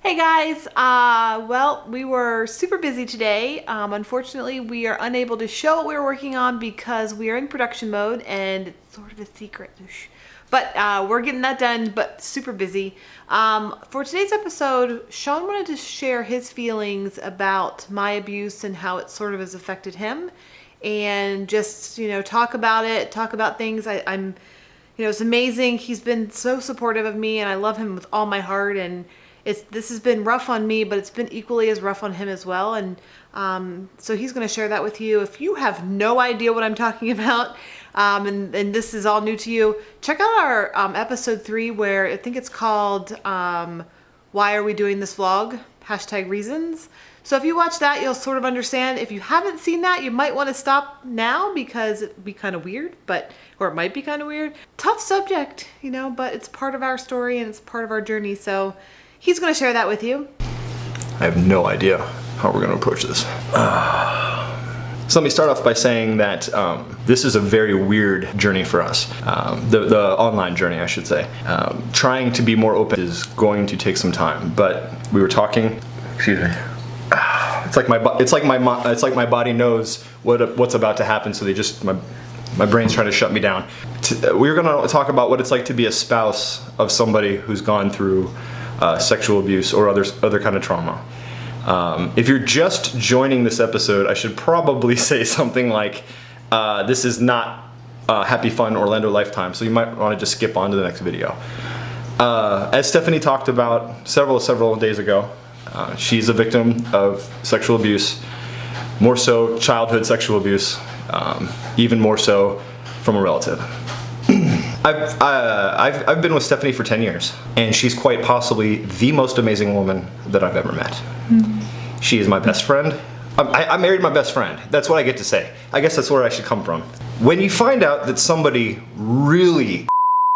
Hey guys, well, we were super busy today. Unfortunately, we are unable to show what we're working on because we are in production mode and it's sort of a secret. But we're getting that done, but super busy. For today's episode, Sean wanted to share his feelings about my abuse and how it sort of has affected him, and just, talk about it, talk about things. I'm, it's amazing. He's been so supportive of me and I love him with all my heart, and this has been rough on me, but it's been equally as rough on him as well. And so he's going to share that with you. If you have no idea what I'm talking about, and this is all new to you, check out our episode 3, where I think it's called Why Are We Doing This Vlog? #reasons. So if you watch that, you'll sort of understand. If you haven't seen that, you might want to stop now because it'd be kind of weird, or it might be kind of weird. Tough subject, but it's part of our story and it's part of our journey. So he's going to share that with you. I have no idea how we're going to approach this. So let me start off by saying that this is a very weird journey for us. The online journey, I should say. Trying to be more open is going to take some time, but we were talking, excuse me. It's like my body knows what's about to happen, so my brain's trying to shut me down. We're going to talk about what it's like to be a spouse of somebody who's gone through sexual abuse or other kind of trauma. If you're just joining this episode, I should probably say something like, this is not happy, fun Orlando lifetime, so you might want to just skip on to the next video. As Stephanie talked about several days ago, she's a victim of sexual abuse, more so childhood sexual abuse, even more so from a relative. I've been with Stephanie for 10 years, and she's quite possibly the most amazing woman that I've ever met. Mm-hmm. She is my best friend. I married my best friend. That's what I get to say. I guess that's where I should come from. When you find out that somebody really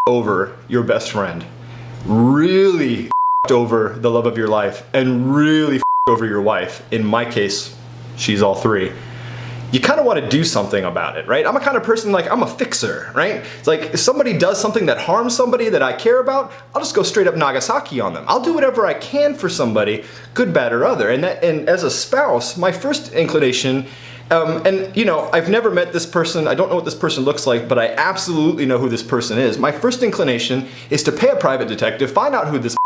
over your best friend, really over the love of your life, and really over your wife, in my case, she's all three, you kind of want to do something about it, right? I'm a kind of person, I'm a fixer, right? It's like, if somebody does something that harms somebody that I care about, I'll just go straight up Nagasaki on them. I'll do whatever I can for somebody, good, bad, or other. And as a spouse, my first inclination, I've never met this person, I don't know what this person looks like, but I absolutely know who this person is. My first inclination is to pay a private detective, find out who this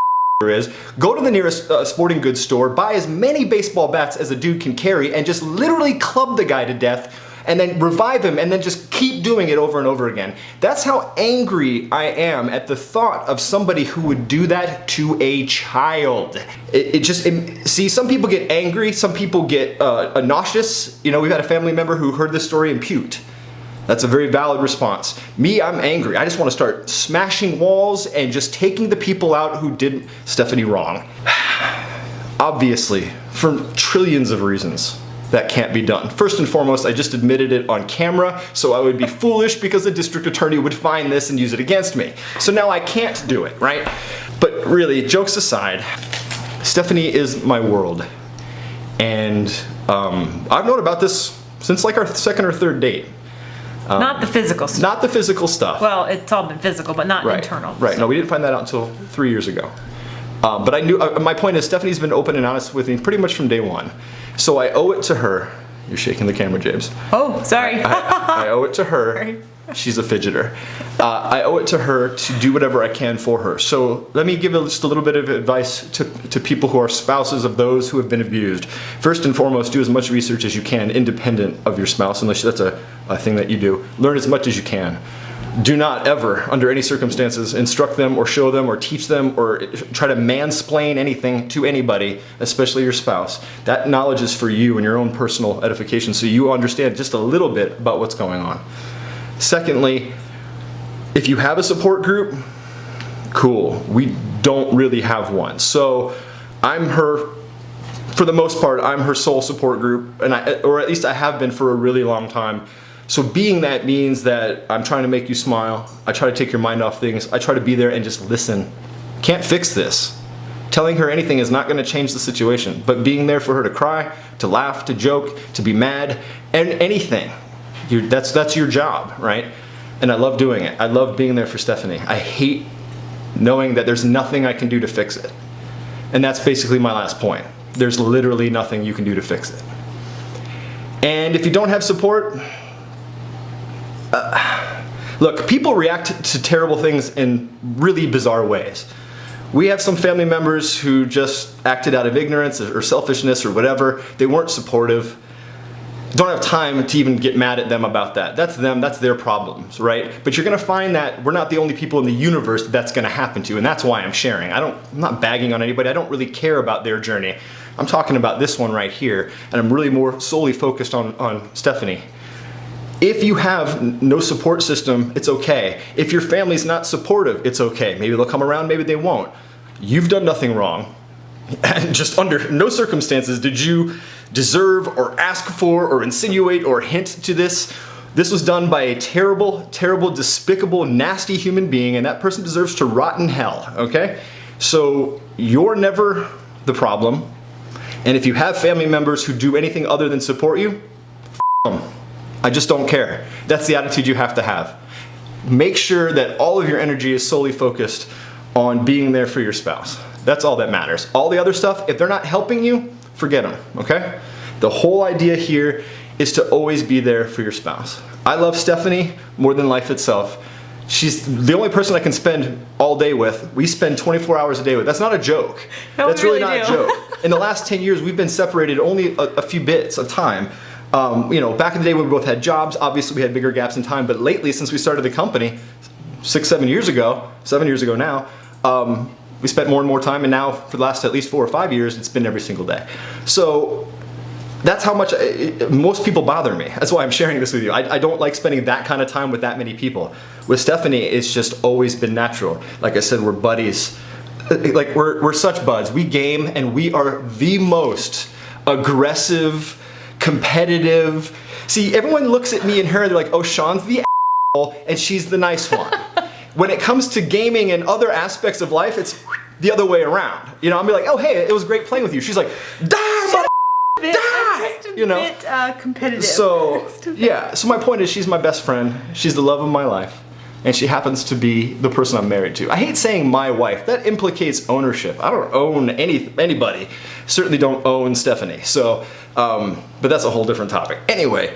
is, go to the nearest sporting goods store, buy as many baseball bats as a dude can carry, and just literally club the guy to death, and then revive him, and then just keep doing it over and over again. That's how angry I am at the thought of somebody who would do that to a child. See, some people get angry, some people get nauseous. We've had a family member who heard this story and puked. That's a very valid response. Me, I'm angry. I just want to start smashing walls and just taking the people out who did Stephanie wrong. Obviously, for trillions of reasons, that can't be done. First and foremost, I just admitted it on camera, so I would be foolish because the district attorney would find this and use it against me. So now I can't do it, right? But really, jokes aside, Stephanie is my world. And I've known about this since our second or third date. Not the physical stuff. Not the physical stuff. Well, it's all been physical, but not internal. Right. So. No, we didn't find that out until 3 years ago. But I knew. My point is, Stephanie's been open and honest with me pretty much from day one. So I owe it to her. You're shaking the camera, James. Oh, sorry. I owe it to her. Sorry. She's a fidgeter. I owe it to her to do whatever I can for her. So let me give just a little bit of advice to people who are spouses of those who have been abused. First and foremost, do as much research as you can, independent of your spouse, unless that's a thing that you do. Learn as much as you can. Do not ever, under any circumstances, instruct them or show them or teach them or try to mansplain anything to anybody, especially your spouse. That knowledge is for you and your own personal edification, so you understand just a little bit about what's going on. Secondly, if you have a support group, cool. We don't really have one. So for the most part, I'm her sole support group, or at least I have been for a really long time. So being that means that I'm trying to make you smile. I try to take your mind off things. I try to be there and just listen. Can't fix this. Telling her anything is not going to change the situation, but being there for her to cry, to laugh, to joke, to be mad, and anything. That's your job, right? And I love doing it. I love being there for Stephanie. I hate knowing that there's nothing I can do to fix it. And that's basically my last point. There's literally nothing you can do to fix it. And if you don't have support, look, people react to terrible things in really bizarre ways. We have some family members who just acted out of ignorance or selfishness or whatever. They weren't supportive. Don't have time to even get mad at them about that. That's them, that's their problems, right? But you're gonna find that we're not the only people in the universe that's gonna happen to, and that's why I'm sharing. I'm not bagging on anybody. I don't really care about their journey. I'm talking about this one right here, and I'm really more solely focused on Stephanie. If you have no support system, it's okay. If your family's not supportive, it's okay. Maybe they'll come around, maybe they won't. You've done nothing wrong. And just under no circumstances did you deserve or ask for or insinuate or hint to this. This was done by a terrible, terrible, despicable, nasty human being, and that person deserves to rot in hell, okay? So you're never the problem. And if you have family members who do anything other than support you, f them. I just don't care. That's the attitude you have to have. Make sure that all of your energy is solely focused on being there for your spouse. That's all that matters. All the other stuff, if they're not helping you, forget them, okay? The whole idea here is to always be there for your spouse. I love Stephanie more than life itself. She's the only person I can spend all day with. We spend 24 hours a day with. That's not a joke. No, that's really not a joke. In the last 10 years, we've been separated only a few bits of time. You know, back in the day when we both had jobs, obviously we had bigger gaps in time, but lately, since we started the company, 7 years ago now, we spent more and more time, and now for the last at least 4 or 5 years, it's been every single day. So that's how much most people bother me. That's why I'm sharing this with you. I don't like spending that kind of time with that many people. With Stephanie, it's just always been natural. Like I said, we're buddies. Like we're such buds. We game, and we are the most aggressive, competitive. See, everyone looks at me and her, they're like, oh, Sean's the asshole and she's the nice one. When it comes to gaming and other aspects of life, it's the other way around. You know, I'll be like, oh, hey, it was great playing with you. She's like, die, mother, die! Just a you know, bit competitive. So, yeah, so my point is she's my best friend. She's the love of my life. And she happens to be the person I'm married to. I hate saying my wife. That implicates ownership. I don't own anybody. Certainly don't own Stephanie. So, but that's a whole different topic. Anyway,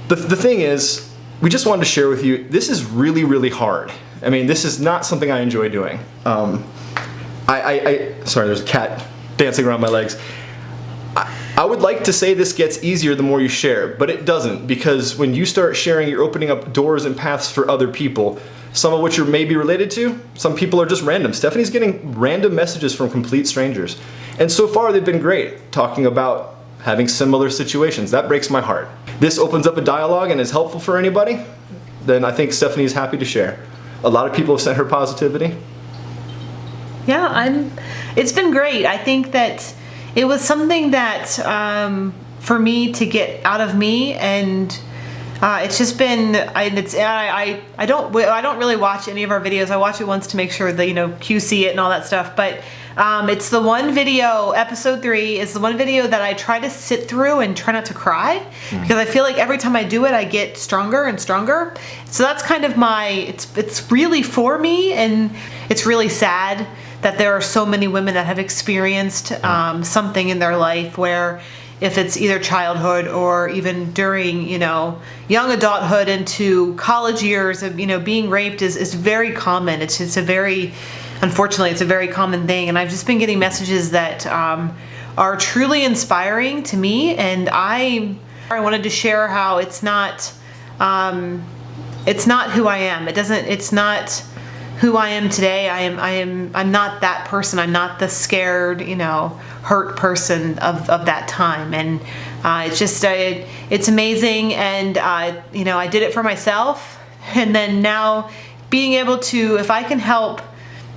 the thing is, we just wanted to share with you, this is really, really hard. I mean, this is not something I enjoy doing. Sorry, there's a cat dancing around my legs. I would like to say this gets easier the more you share, but it doesn't, because when you start sharing, you're opening up doors and paths for other people, some of which you're maybe related to. Some people are just random. Stephanie's getting random messages from complete strangers. And so far they've been great, talking about having similar situations. That breaks my heart. This opens up a dialogue and is helpful for anybody, then I think Stephanie's happy to share. A lot of people have sent her positivity. Yeah, it's been great. I think that it was something that for me to get out of me, and it's just been. I don't really watch any of our videos. I watch it once to make sure that QC it and all that stuff. But it's the one video. Episode 3 is the one video that I try to sit through and try not to cry, because I feel like every time I do it, I get stronger and stronger. So that's kind of my. It's really for me, and it's really sad that there are so many women that have experienced something in their life where, if it's either childhood or even during, young adulthood into college years of, being raped is very common. Unfortunately, it's a very common thing. And I've just been getting messages that are truly inspiring to me. And I wanted to share how it's not who I am. It's not who I am today. I'm not that person. I'm not the scared, hurt person of that time. And it's just it's amazing. And I did it for myself, and then now being able to, if I can help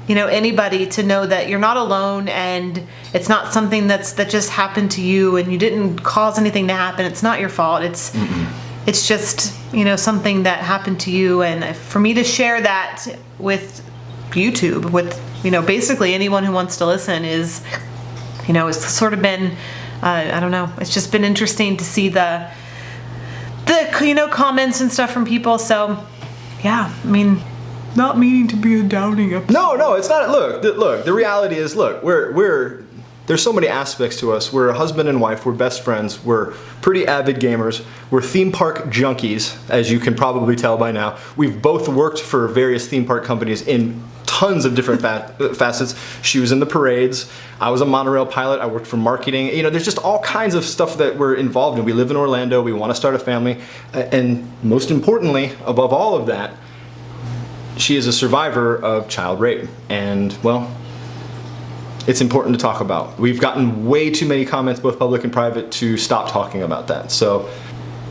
anybody to know that you're not alone, and it's not something that just happened to you and you didn't cause anything to happen. It's not your fault. It's just, something that happened to you. And for me to share that with YouTube, with, basically anyone who wants to listen is, it's sort of been, I don't know, it's just been interesting to see the comments and stuff from people. So, yeah, I mean, not meaning to be a downing episode. No, it's not. Look, the reality is, we're There's so many aspects to us. We're a husband and wife, we're best friends, we're pretty avid gamers, we're theme park junkies, as you can probably tell by now. We've both worked for various theme park companies in tons of different facets. She was in the parades, I was a monorail pilot, I worked for marketing. You know, there's just all kinds of stuff that we're involved in. We live in Orlando, we want to start a family, and most importantly, above all of that, she is a survivor of child rape. And, well, it's important to talk about. We've gotten way too many comments, both public and private, to stop talking about that. So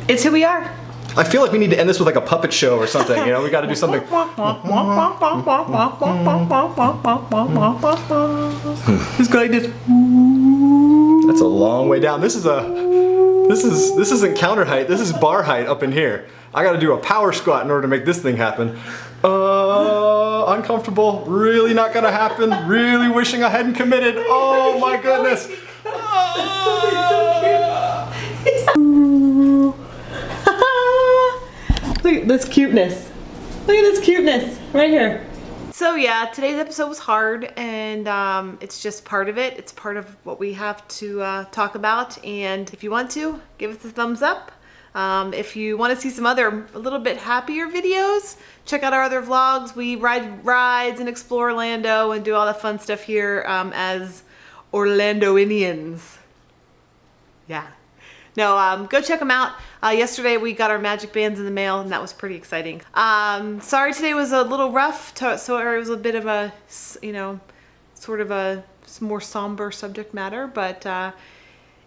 It's who we are. I feel like we need to end this with like a puppet show or something. You know, we got to do something. It's going to. That's a long way down. This isn't counter height. This is bar height up in here. I got to do a power squat in order to make this thing happen. Uncomfortable. Really not gonna happen. Really wishing I hadn't committed. Oh my goodness. Look at this cuteness. Look at this cuteness right here. So yeah, today's episode was hard, and it's just part of it. It's part of what we have to talk about. And if you want to, give us a thumbs up. If you want to see some other a little bit happier videos, check out our other vlogs. We ride rides and explore Orlando and do all the fun stuff here as Orlandoinians. Yeah. No, go check them out. Yesterday we got our magic bands in the mail, and that was pretty exciting. Sorry today was a little rough, so it was a bit of a, you know, sort of a more somber subject matter, but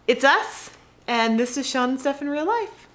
it's us, and this is Sean and Stef in real life.